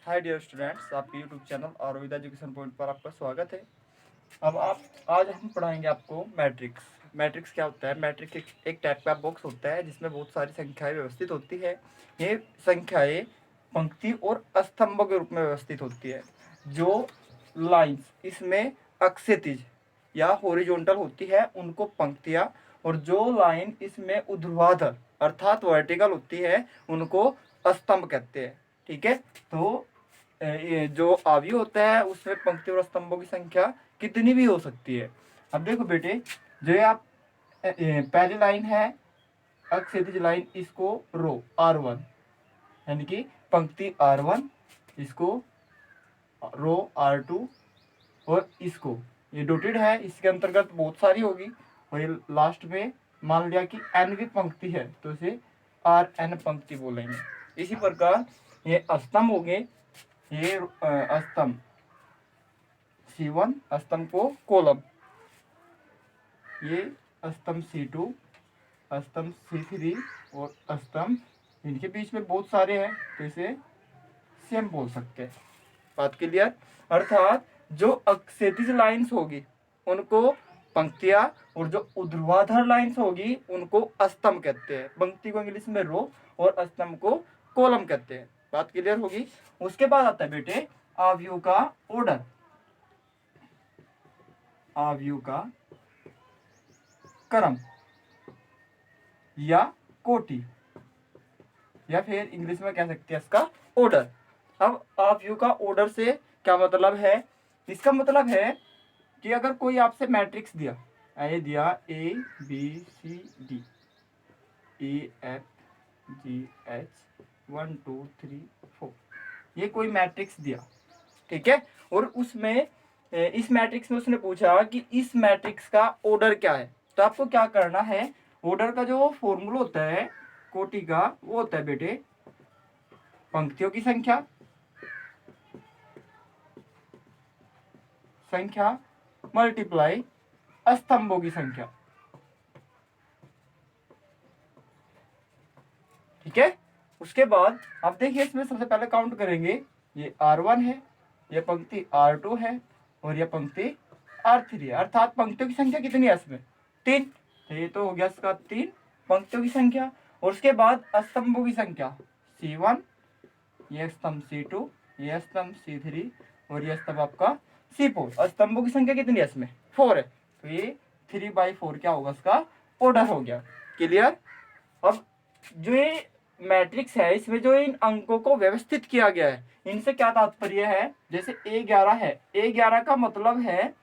Hi dear students, आपके YouTube channel और with education point पर आपका स्वागत है। अब आप आज हम पढ़ाएंगे आपको मैट्रिक्स। मैट्रिक्स क्या होता है? मैट्रिक्स एक टाइप का बॉक्स होता है जिसमें बहुत सारी संख्याएं व्यवस्थित होती है। ये संख्याएं पंक्ति और स्तंभों के रूप में व्यवस्थित होती है। जो लाइंस इसमें अक्षैतिज या हॉरिजॉन्टल होती है उनको पंक्तियां, और जो लाइन इसमें ऊर्ध्वाधर अर्थात वर्टिकल होती है उनको स्तंभ कहते हैं। ठीक है, तो ये जो अवयव होता है उसमें पंक्ति और स्तंभों की संख्या कितनी भी हो सकती है। अब देखो बेटे, जो ये आप पहली लाइन है अक्षैतिज लाइन, इसको रो R1 यानी कि पंक्ति R1, इसको रो R2, और इसको ये डॉटेड है, इसके अंतर्गत बहुत सारी होगी, और ये लास्ट में मान लिया कि nवीं पंक्ति है तो इसे Rn पंक्ति बोलेंगे। इसी प्रकार ये स्तंभ हो गए, ये स्तंभ C1, स्तंभ को कॉलम, ये स्तंभ C2, स्तंभ C3 और स्तंभ, इनके बीच में बहुत सारे हैं तो इसे सेम बोल सकते हैं। बात क्लियर? अर्थात जो अक्षैतिज लाइंस होगी उनको पंक्तियां, और जो ऊर्ध्वाधर लाइंस होगी उनको स्तंभ कहते हैं। पंक्ति को इंग्लिश में रो और स्तंभ को कॉलम कहते हैं। बात क्लियर होगी? उसके बाद आता है बेटे अवयव का ऑर्डर। अवयव का क्रम या कोटि, या फिर इंग्लिश में कह सकते हैं इसका ऑर्डर। अब अवयव का ऑर्डर से क्या मतलब है? इसका मतलब है कि अगर कोई आपसे मैट्रिक्स दिया, ये दिया ABCD EFGH 1 2 3 4, ये कोई मैट्रिक्स दिया, ठीक है, और उसमें इस मैट्रिक्स में उसने पूछा कि इस मैट्रिक्स का ऑर्डर क्या है, तो आपको क्या करना है? ऑर्डर का जो फॉर्मूला होता है कोटि का, वो होता है बेटे पंक्तियों की संख्या मल्टीप्लाई स्तंभों की संख्या। ठीक है, उसके बाद आप देखिए इसमें सबसे पहले काउंट करेंगे, ये R1 है, ये पंक्ति R2 है, और ये पंक्ति R3 है। अर्थात पंक्तियों की संख्या कितनी है इसमें? 3। तो ये तो हो गया इसका 3 पंक्तियों की संख्या। और उसके बाद स्तंभों की संख्या C1, ये स्तंभ C2, ये स्तंभ C3, और ये स्तंभ आपका C4। स्तंभों की संख्या कितनी है इसमें? 4 है, तो ये 3/4 क्या होगा इसका ऑर्डर हो गया। क्लियर? अब जो ये मैट्रिक्स है इसमें जो इन अंकों को व्यवस्थित किया गया है, इनसे क्या तात्पर्य है? जैसे A11 है, A11 का मतलब है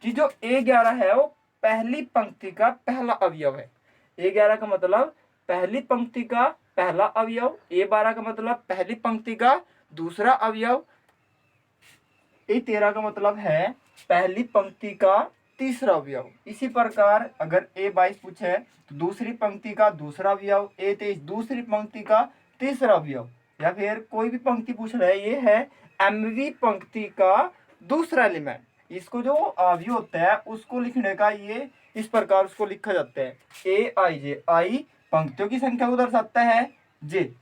कि जो A11 है वो पहली पंक्ति का पहला अवयव है। A11 का मतलब पहली पंक्ति का पहला अवयव, A12 का मतलब पहली पंक्ति का दूसरा अवयव, A13 का मतलब है पहली पंक्ति का तीसरा अवयव। इसी प्रकार अगर A22 पूछे तो दूसरी पंक्ति का दूसरा अवयव, A23 दूसरी पंक्ति का तीसरा अवयव, या फिर कोई भी पंक्ति पूछ रहा है, ये है mवीं पंक्ति का दूसरा एलिमेंट। इसको जो अवयव होता है उसको लिखने का ये इस प्रकार उसको लिखा जाता है AIJ। आई पंक्तियों की संख्या को दर्शाता है, जे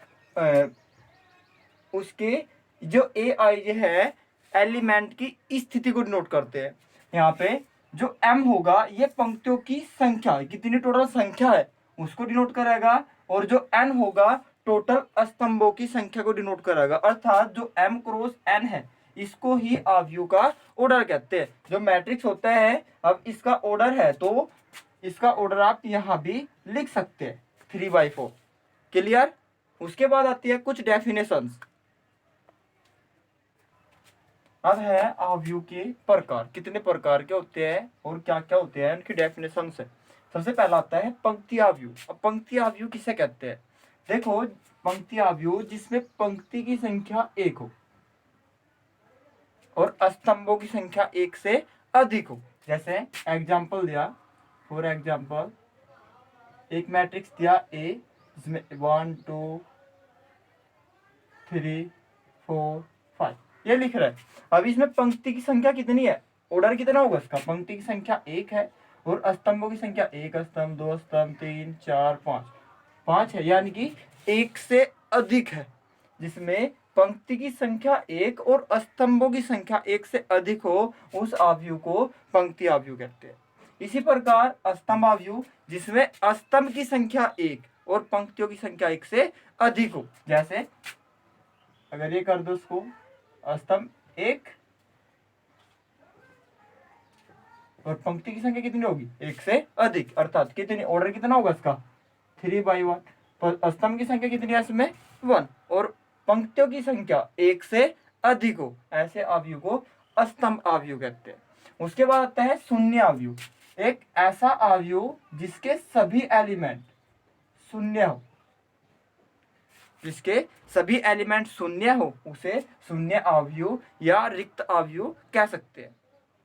उसके जो AIJ है एलिमेंट की स्थिति को डिनोट करते हैं। यहाँ पे जो M होगा ये पंक्तियों की संख्या, कितनी टोटल संख्या है उसको डिनोट करेगा, और जो N होगा टोटल स्तंभों की संख्या को डिनोट करेगा। अर्थात जो M क्रॉस N है इसको ही अवयव का ऑर्डर कहते हैं। जो मैट्रिक्स होता है, अब इसका ऑर्डर है तो इसका ऑर्डर आप यहाँ भी लिख सकते हैं 3/4। क्लियर? उसके बाद आती है कुछ डेफिनेशंस। अब है अवयव के प्रकार, कितने प्रकार के होते हैं और क्या क्या होते हैं, उनकी डेफिनेशन है। सबसे पहला आता है पंक्ति अवयव। अब पंक्ति अवयव किसे कहते हैं? देखो, पंक्ति अवयव जिसमें पंक्ति की संख्या 1 हो और स्तंभों की संख्या 1 से अधिक हो। जैसे एग्जाम्पल दिया, फॉर एग्जाम्पल एक मैट्रिक्स दिया A जिसमें 1 2 3 4 5 ये लिख रहा है। अब इसमें पंक्ति की संख्या कितनी है? ऑर्डर कितना होगा इसका? पंक्ति की संख्या 1 है और स्तंभों की संख्या 1 स्तंभ 2 स्तंभ 3 4 5 है, यानी कि 1 से अधिक है, जिसमें पंक्ति की संख्या 1 और स्तंभों की संख्या 1 से अधिक हो, उस आव्यूह को पंक्ति आव्यूह कहते हैं। इसी प्रकार स्तंभ आव्यूह जिसमें स्तंभ की संख्या 1 और पंक्तियों की संख्या 1 से अधिक हो, जैसे अगर ये कर दो उसको स्तंभ 1 और पंक्ति की संख्या कितनी होगी 1 से अधिक, अर्थात कितनी, ऑर्डर कितना होगा इसका 3/1। पर स्तंभ की संख्या कितनी है इसमें 1 और पंक्तियों की संख्या 1 से अधिक हो, ऐसे आव्यूह को स्तंभ आव्यूह कहते हैं। उसके बाद आता है शून्य आव्यूह, एक ऐसा आव्यूह जिसके सभी एलिमेंट शून्य हो, जिसके सभी एलिमेंट शून्य हो उसे शून्य आव्यूह या रिक्त आव्यूह कह सकते हैं।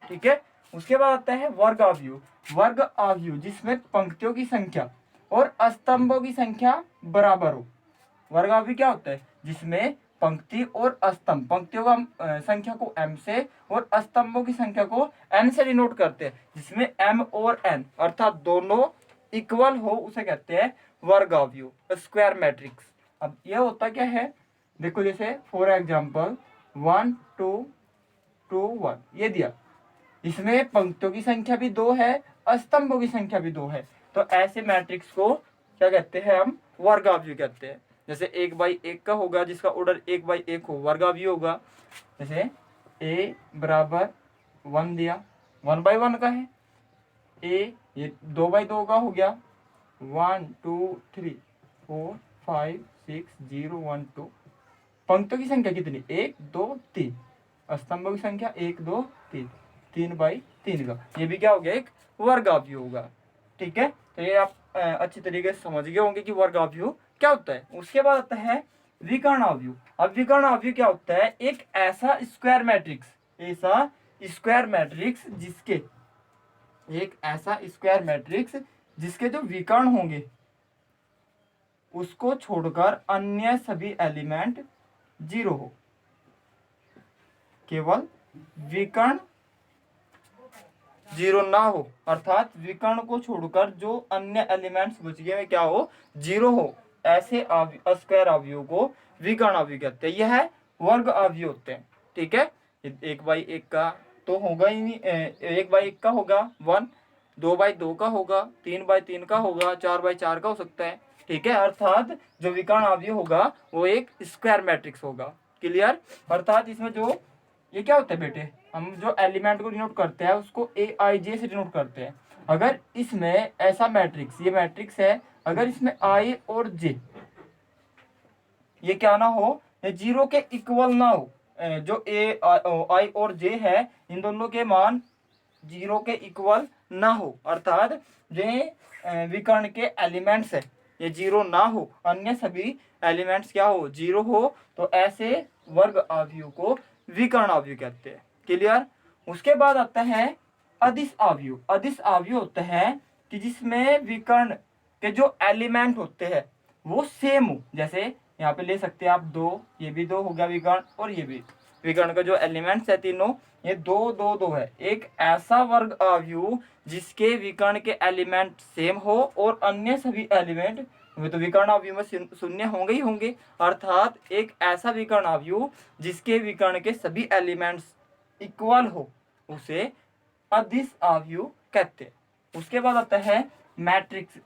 ठीक है। उसके बाद आता है वर्ग आव्यूह, वर्ग आव्यूह जिसमें पंक्तियों की संख्या और स्तंभों की संख्या बराबर हो। वर्ग आव्यूह क्या होता है, जिसमें पंक्ति और स्तंभ, पंक्तियों का संख्या को m से और स्तंभों की संख्या को n से डिनोट करते हैं, जिसमें m और n अर्थात दोनों इक्वल हो उसे कहते हैं वर्ग आव्यूह, स्क्वायर मैट्रिक्स। अब यह होता क्या है, देखो जैसे फॉर एग्जाम्पल 1 2 2 1 ये दिया, इसमें पंक्तियों की संख्या भी 2 है, स्तंभों की संख्या भी 2 है, तो ऐसे मैट्रिक्स को क्या कहते हैं, हम वर्ग आव्यूह कहते हैं। जैसे 1/1 का होगा जिसका ऑर्डर 1/1 हो, वर्ग आव्यूह होगा। जैसे a बराबर 1 दिया, 1/1 का है। a ये 2/2 का हो गया, 1 2 3 4 5 6 0 1 2। पंक्तियों की संख्या कितनी 1 2 3, स्तंभों की संख्या 1 2 3, 3/3 का, ये भी क्या हो गया एक वर्ग आव्यूह होगा। ठीक है, तो ये आप अच्छी तरीके से समझ गए होंगे कि वर्ग आव्यूह क्या होता है। उसके बाद आता है विकर्ण आव्यूह। अब विकर्ण आव्यूह क्या होता है, एक ऐसा स्क्वायर मैट्रिक्स, ऐसा स्क्वायर मैट्रिक्स जिसके, एक ऐसा स्क्वायर मैट्रिक्स जिसके जो विकर्ण होंगे उसको छोड़कर अन्य सभी एलिमेंट 0 हो, केवल विकर्ण 0 ना हो, अर्थात विकर्ण को छोड़कर जो अन्य एलिमेंट्स बच गए क्या हो 0 हो, ऐसे स्क्वायर आव्यूह को विकर्ण आव्यूह कहते हैं। यह वर्ग आव्यूह होते हैं। ठीक है, 1/1 का तो होगा ही नहीं, 1/1 का होगा 1, 2/2 का होगा, 3/3 का होगा, 4/4 का हो सकता है। ठीक है, अर्थात जो विकर्ण आव्यूह होगा वो एक स्क्वायर मैट्रिक्स होगा। क्लियर, अर्थात इसमें जो ये क्या होता है बेटे, हम जो एलिमेंट को डिनोट करते हैं उसको aij से डिनोट करते हैं। अगर इसमें ऐसा मैट्रिक्स, ये मैट्रिक्स है, अगर इसमें i और j ये क्या ना हो, ये 0 के इक्वल ना हो, जो i और j है इन दोनों के मान 0 के इक्वल ना हो, अर्थात जो विकर्ण के एलिमेंट्स है ये 0 ना हो, अन्य सभी एलिमेंट्स क्या हो 0 हो, तो ऐसे वर्ग आव्यूह को विकर्ण आव्यूह कहते हैं। क्लियर। उसके बाद आता है अदिश आव्यूह। अदिश आव्यूह होता है कि जिसमें विकर्ण के जो एलिमेंट होते हैं वो सेम हो, जैसे यहाँ पे ले सकते हैं आप 2, ये भी 2 हो गया विकर्ण, और ये भी विकर्ण का जो एलिमेंट्स है तीनों ये 2 2 2 है। एक ऐसा वर्ग आव्यूह जिसके विकर्ण के एलिमेंट सेम हो और अन्य सभी एलिमेंट, तो विकर्ण आव्यूह में शून्य होंगे ही होंगे, अर्थात एक ऐसा विकर्ण आव्यूह जिसके विकर्ण के सभी एलिमेंट्स इक्वल हो उसे अदिश आव्यूह कहते हैं। उसके बाद आता है मैट्रिक्स,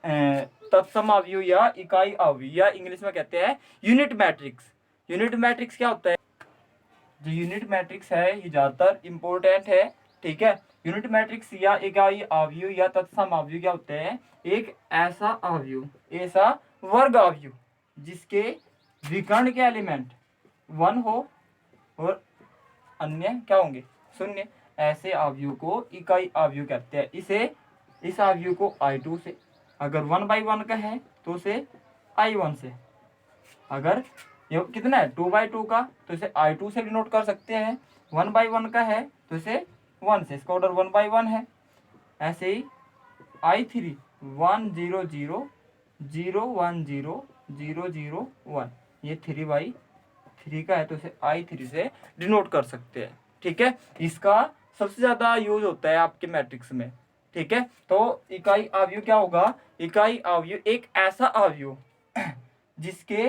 तत्सम आव्यूह या इकाई आव्यूह, या इंग्लिश में कहते हैं यूनिट मैट्रिक्स। यूनिट मैट्रिक्स क्या होता है, जो यूनिट मैट्रिक्स है ये ज्यादातर इंपॉर्टेंट है। ठीक है, यूनिट मैट्रिक्स या इकाई आव्यूह या तत्सम आव्यूह क्या होते हैं, एक ऐसा आव्यूह, ऐसा वर्ग आव्यूह जिसके विकर्ण के एलिमेंट 1 हो और अन्य क्या होंगे शून्य, ऐसे आव्यूह को इकाई आव्यूह कहते हैं। इस आव्यूह को I2 से, अगर 1/1 का है तो उसे I1 से, अगर ये कितना है 2/2 का तो इसे I2 से डिनोट कर सकते हैं, 1/1 का है तो इसे 1 से, इसका ऑर्डर 1/1 है। ऐसे ही I3 1 0 0 0 1 0 0 0 1, ये 3/3 का है तो इसे I3 से डिनोट कर सकते हैं। ठीक है, इसका सबसे ज्यादा यूज होता है आपके मैट्रिक्स में। ठीक है, तो इकाई आव्यूह क्या होगा, इकाई आव्यूह एक ऐसा आव्यूह जिसके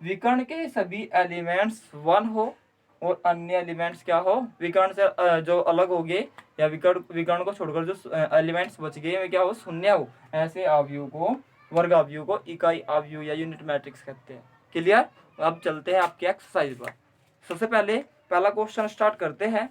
विकर्ण के सभी एलिमेंट्स 1 हो और अन्य एलिमेंट्स क्या हो, विकर्ण से जो अलग हो गए या विकर्ण विकर्ण को छोड़कर जो एलिमेंट्स बच गए वे क्या हो, शून्य हो। ऐसे अवयव को, वर्ग अवयव को इकाई अवयव या यूनिट मैट्रिक्स कहते हैं। क्लियर। अब चलते हैं आपके एक्सरसाइज पर। सबसे पहले पहला क्वेश्चन स्टार्ट करते हैं।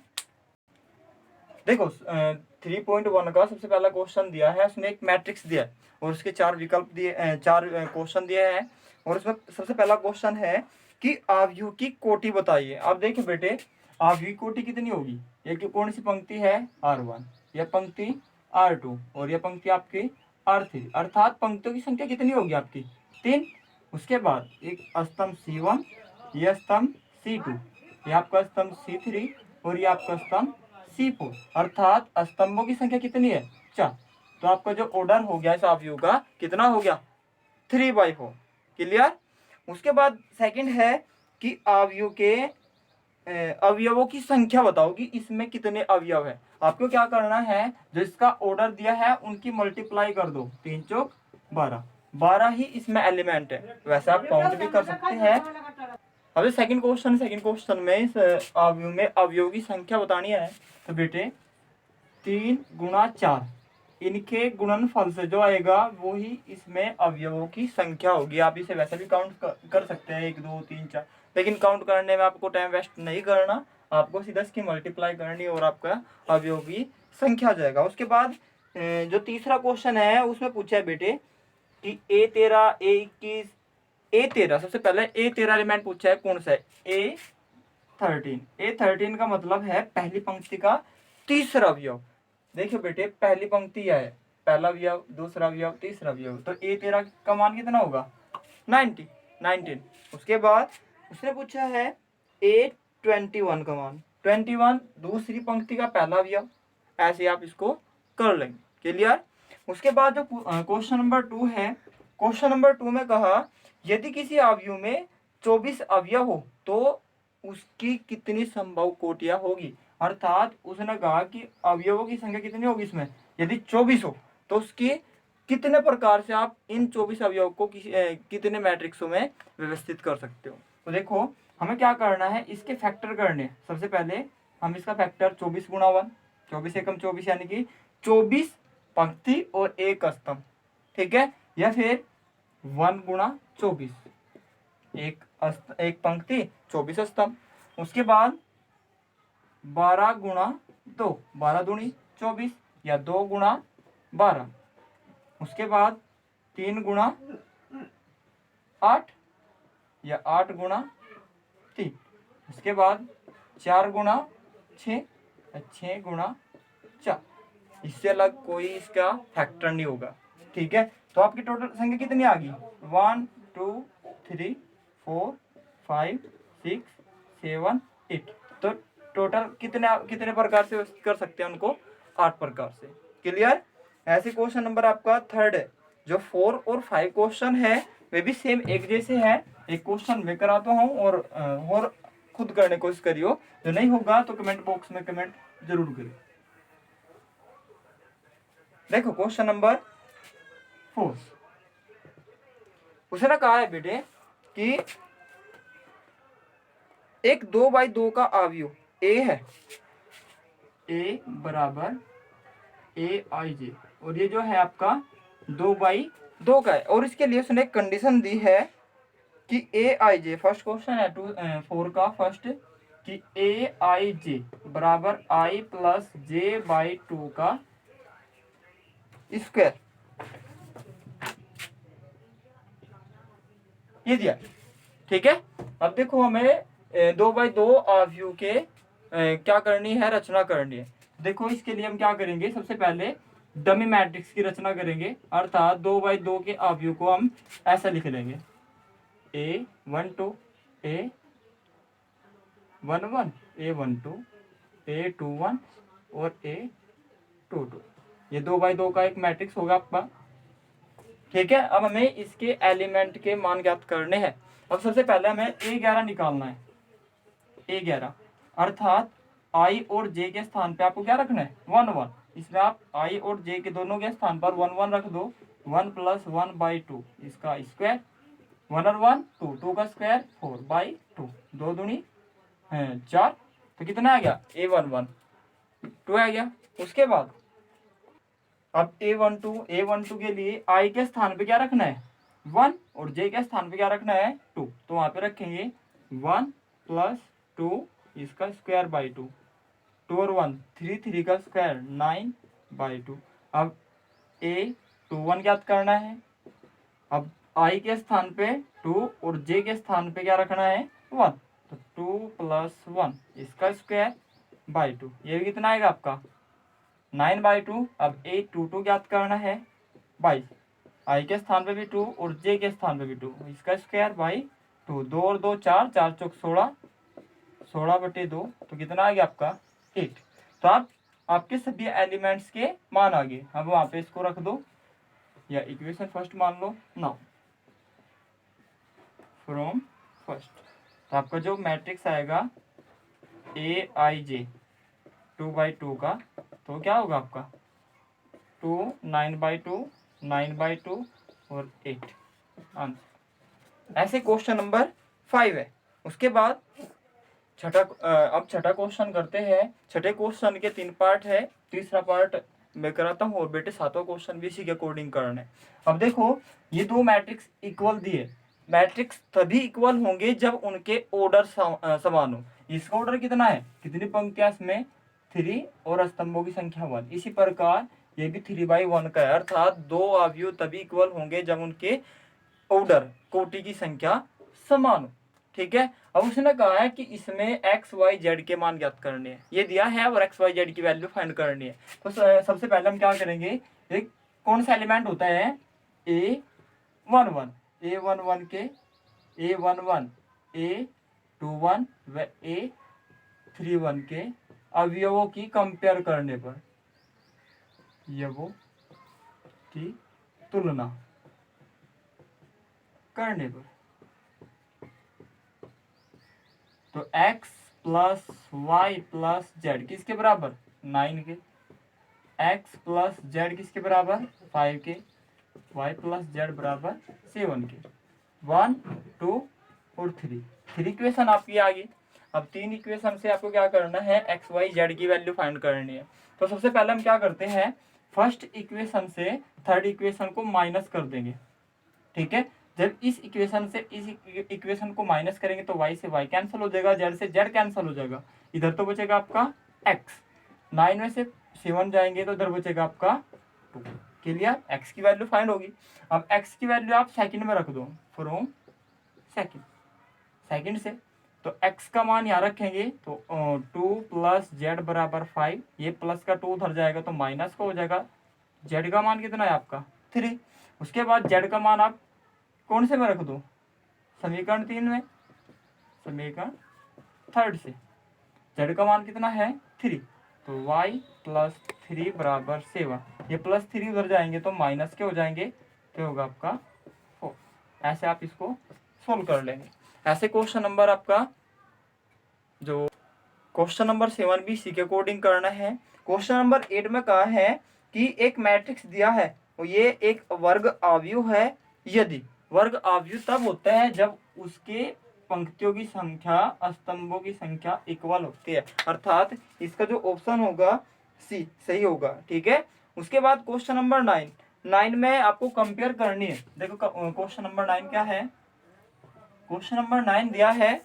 देखो 3.1 का सबसे पहला क्वेश्चन दिया है, उसने एक मैट्रिक्स दिया है और उसके 4 विकल्प दिए, 4 क्वेश्चन दिए हैं। और उसमें सबसे पहला क्वेश्चन है कि अवयव की कोटि बताइए। अब देखिए बेटे, अवयव की कोटि कितनी होगी, ये कौन सी पंक्ति है, R1, यह पंक्ति R2 और यह पंक्ति आपकी R3, अर्थात पंक्तियों की संख्या कितनी होगी आपकी 3। उसके बाद एक स्तंभ C1, यह स्तंभ C2, यह आपका स्तंभ C3 और यह आपका स्तंभ C4, अर्थात स्तंभों की संख्या कितनी है 4। तो आपका जो ऑर्डर हो गया इस अवयव का कितना हो गया 3/4। क्लियर। उसके बाद सेकंड है कि अवयव के अवयवों की संख्या बताओ कि इसमें कितने अवयव है। आपको क्या करना है, जो इसका ऑर्डर दिया है उनकी मल्टीप्लाई कर दो, 3 चौक 12, 12 ही इसमें एलिमेंट है। वैसे आप काउंट भी कर सकते हैं। अब सेकंड क्वेश्चन में इस अवयव में अवयव की संख्या बतानी है। तो बेटे 3 गुणा 4, इनके गुणनफल से जो आएगा वो ही इसमें अवयवों की संख्या होगी। आप इसे वैसे भी काउंट कर सकते हैं 1 2 3 4, लेकिन काउंट करने में आपको टाइम वेस्ट नहीं करना, आपको सीधा इसकी मल्टीप्लाई करनी और आपका अवयव की संख्या आ जाएगा। उसके बाद जो तीसरा क्वेश्चन है उसमें पूछा है बेटे कि A13 A21 A13, सबसे पहले A13 एलिमेंट पूछा है कौन सा है, A13 का मतलब है पहली पंक्ति का तीसरा अवयव। देखिए बेटे पहली पंक्ति है, पहला अवयव, दूसरा अवयव, तीसरा अवयव, तो A13 का मान कितना होगा 19। उसके बाद उसने पूछा है A21 का मान 21, दूसरी पंक्ति का पहला अवयव। ऐसे आप इसको कर लेंगे। क्लियर। उसके बाद जो क्वेश्चन नंबर 2 है, क्वेश्चन नंबर 2 में कहा यदि किसी अवयव में 24 अवयव हो तो उसकी कितनी संभव कोटियां होगी। अर्थात उसने कहा कि अवयवों की संख्या कितनी होगी इसमें, यदि 24 हो तो उसकी कितने प्रकार से आप इन 24 अवयव को कितने मैट्रिक्सों में व्यवस्थित कर सकते हो। तो देखो हमें क्या करना है, इसके फैक्टर करने। सबसे पहले हम इसका फैक्टर 24 गुणा 1, 24 एकम 24 यानी कि 24 पंक्ति और एक स्तंभ, ठीक है। या फिर 1 गुणा 24, एक पंक्ति 24 स्तंभ। उसके बाद 12 गुणा 2, 12 दूनी 24 या 2 गुणा 12। उसके बाद 3 गुणा 8 या 8 गुणा 3। उसके बाद 4 गुणा 6 या 6 गुणा 4। इससे अलग कोई इसका फैक्टर नहीं होगा, ठीक है। तो आपकी टोटल संख्या कितनी आ गई 1 2 3 4 5 6 7 8। तो टोटल कितने प्रकार से कर सकते हैं उनको, 8 प्रकार से। क्लियर। ऐसे क्वेश्चन नंबर आपका थर्ड है। जो 4 और 5 क्वेश्चन है वे भी सेम एक जैसे है। एक क्वेश्चन मैं कराता हूँ और खुद करने की कोशिश करियो, जो नहीं होगा तो कमेंट बॉक्स में कमेंट जरूर करिए। देखो क्वेश्चन नंबर 4, उसने कहा है बेटे कि एक 2/2 का अवयव A है, A बराबर AIJ, और ये जो है आपका 2/2 का है। और इसके लिए उसने एक कंडीशन दी है कि AIJ, फर्स्ट क्वेश्चन है 4 का फर्स्ट, कि AIJ बराबर I प्लस J/2 का स्क्वायर, ये दिया, ठीक है। अब देखो हमें 2/2 अवयव के क्या करनी है, रचना करनी है। देखो इसके लिए हम क्या करेंगे, सबसे पहले डमी मैट्रिक्स की रचना करेंगे। अर्थात 2/2 के अवयव को हम ऐसा लिख लेंगे A12 A11 A12 A21 और A22। ये 2/2 का एक मैट्रिक्स होगा आपका, ठीक है। अब हमें इसके एलिमेंट के मान ज्ञात करने हैं। अब सबसे पहले हमें A11 निकालना है। A11 अर्थात I और J के स्थान पे आपको क्या रखना है 1 1। इसमें आप I और J के दोनों के स्थान पर 1 1 रख दो। 1 + 1/2 इसका स्क्वायर, 1 और 1 2, 2 का स्क्वायर 4/2, 2 दूनी 4, तो कितना आ गया A11 2 आ गया। उसके बाद अब A12 के लिए I के स्थान पे क्या रखना है 1 और J के स्थान पे क्या रखना है 2, तो वहां पे रखेंगे 1 + 2 इसका स्क्वायर बाई 2, 2 और 1 3, 3 का स्क्वायर 9/2। अब A21 ज्ञात करना है। अब I के स्थान पे 2 और J के स्थान पे क्या रखना है 1, तो 2 + 1 इसका स्क्वायर बाई 2, ये भी कितना आएगा आपका 9/2। अब A22 ज्ञात करना है 22, I के स्थान पे भी 2 और J के स्थान पे भी 2, इसका स्क्वायर बाई 2, 2 और 2 4, 4 चौक 16, 16/2, तो कितना आ गया आपका 8। तो आप आपके सभी एलिमेंट्स के मान आ गए। अब वहां पे इसको रख दो या इक्वेशन फर्स्ट मान लो। नाउ फ्रॉम फर्स्ट, तो आपका जो मैट्रिक्स आएगा AIJ 2/2 का, तो क्या होगा आपका 2 9/2 9/2 और 8 आंसर। ऐसे क्वेश्चन नंबर 5 है। उसके बाद अब छठा क्वेश्चन करते हैं। छठे क्वेश्चन के 3 पार्ट है, तीसरा पार्ट मैं कराता हूँ और बेटे 7वां क्वेश्चन भी इसी के अकॉर्डिंग करना है। अब देखो ये दो मैट्रिक्स इक्वल दिए, मैट्रिक्स तभी इक्वल होंगे जब उनके ऑर्डर समान हो। इसका ऑर्डर कितना है, कितनी पंक्तियां इसमें 3 और स्तंभों की संख्या 1। इसी प्रकार ये भी 3/1 का है, अर्थात दो अवयव तभी इक्वल होंगे जब उनके ऑर्डर कोटि की संख्या समान हो। ठीक है। अब उसने कहा है कि इसमें XYZ के मान ज्ञात करने हैं, ये दिया है और XYZ की वैल्यू फाइंड करनी है। तो सबसे पहले हम क्या करेंगे, एक कौन सा एलिमेंट होता है A11 के A11 A21 व A31 के अवयवों की कंपेयर करने पर, अवयवों की तुलना करने पर, तो x + y + z किसके बराबर 9 के, x + z किसके बराबर 5 के, y + z बराबर 7 के। 1 2 और 3 इक्वेशन आपकी आ गई। अब 3 इक्वेशन से आपको क्या करना है, x y z की वैल्यू फाइंड करनी है। तो सबसे पहले हम क्या करते हैं, फर्स्ट इक्वेशन से थर्ड इक्वेशन को माइनस कर देंगे। ठीक है। जब इस इक्वेशन से इस इक्वेशन को माइनस करेंगे तो y से y कैंसिल हो जाएगा, z से z कैंसिल हो जाएगा, इधर तो बचेगा आपका x, 9 में से 7 जाएंगे तो इधर बचेगा आपका 2। क्लियर, x की वैल्यू फाइंड होगी। अब x की वैल्यू आप सेकंड में रख दो, फ्रॉम सेकंड से, तो x का मान यहाँ रखेंगे तो 2 + z बराबर 5, ये प्लस का 2 उधर जाएगा तो माइनस का हो जाएगा। z का मान कितना है आपका 3। उसके बाद z का मान आप कौन से में रख दो, समीकरण 3 में, समीकरण थर्ड से z का मान कितना है 3, तो y + 3 बराबर 7, ये +3 उधर जाएंगे तो माइनस के हो जाएंगे, तो होगा आपका 4। ऐसे आप इसको सोल्व कर लेंगे। ऐसे क्वेश्चन नंबर आपका जो क्वेश्चन नंबर 7 भी इसी के अकॉर्डिंग करना है। क्वेश्चन नंबर 8 में कहा है कि एक मैट्रिक्स दिया है और ये एक वर्ग आव्यूह है, यदि वर्ग आव्यूह तब होता है जब उसके पंक्तियों की संख्या स्तंभों की संख्या इक्वल होती है, अर्थात इसका जो ऑप्शन होगा सी सही होगा। ठीक है। उसके बाद क्वेश्चन नंबर 9 में आपको कंपेयर करनी है। देखो क्वेश्चन नंबर 9 क्या है, क्वेश्चन नंबर 9 दिया है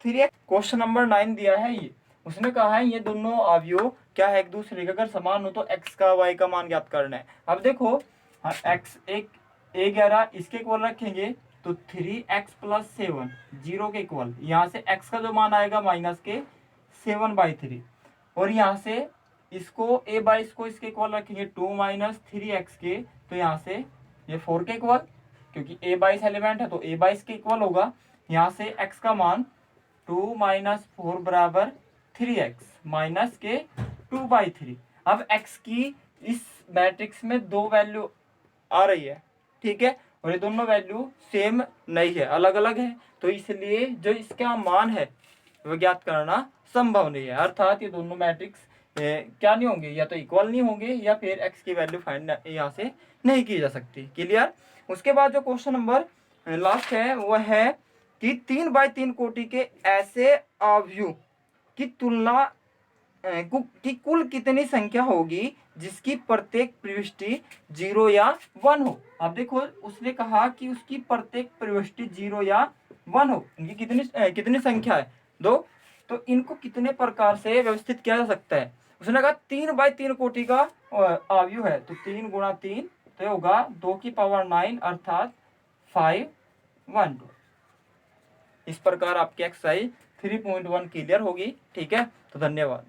3x, क्वेश्चन नंबर 9 दिया है ये, उसने कहा है ये दोनों अवयव क्या है एक दूसरे के अगर समान हो तो x का y का मान ज्ञात करना है। अब देखो x एक A11 इसके इक्वल रखेंगे तो 3x + 7 0 के इक्वल, यहाँ से x का जो मान आएगा माइनस के 7/3, और यहाँ से इसको A22 को इसके इक्वल रखेंगे 2 - 3x के, तो यहाँ से ये 4 के इक्वल, क्योंकि A22 एलिमेंट है तो A22 के इक्वल होगा। यहाँ से x का मान 2 - 4 बराबर 3x माइनस के 2/3। अब x की इस मैट्रिक्स में दो वैल्यू आ रही है, ठीक है, और ये दोनों वैल्यू सेम नहीं है, अलग अलग है, तो इसलिए जो इसका मान है वो ज्ञात करना संभव नहीं है, अर्थात ये दोनों मैट्रिक्स क्या नहीं होंगे, या तो इक्वल नहीं होंगे या फिर x की वैल्यू फाइंड यहाँ से नहीं की जा सकती। क्लियर। उसके बाद जो क्वेश्चन नंबर लास्ट है वह है कि 3 बाय 3 कोटि के ऐसे अवयव की तुलना की कुल कितनी संख्या होगी जिसकी प्रत्येक प्रविष्टि 0 या 1 हो। अब देखो उसने कहा कि उसकी प्रत्येक प्रविष्टि 0 या 1 हो। इनकी कितनी संख्या है? 2। तो इनको कितने प्रकार से व्यवस्थित किया जा सकता है? उसने कहा 3 बाय 3 कोटि का अवयव है, तो 3 गुणा 3 तो होगा 2⁹ अर्थात 512। इस प्रकार आपकी एक्सरसाइज 3.1 क्लियर होगी। ठीक है, तो धन्यवाद।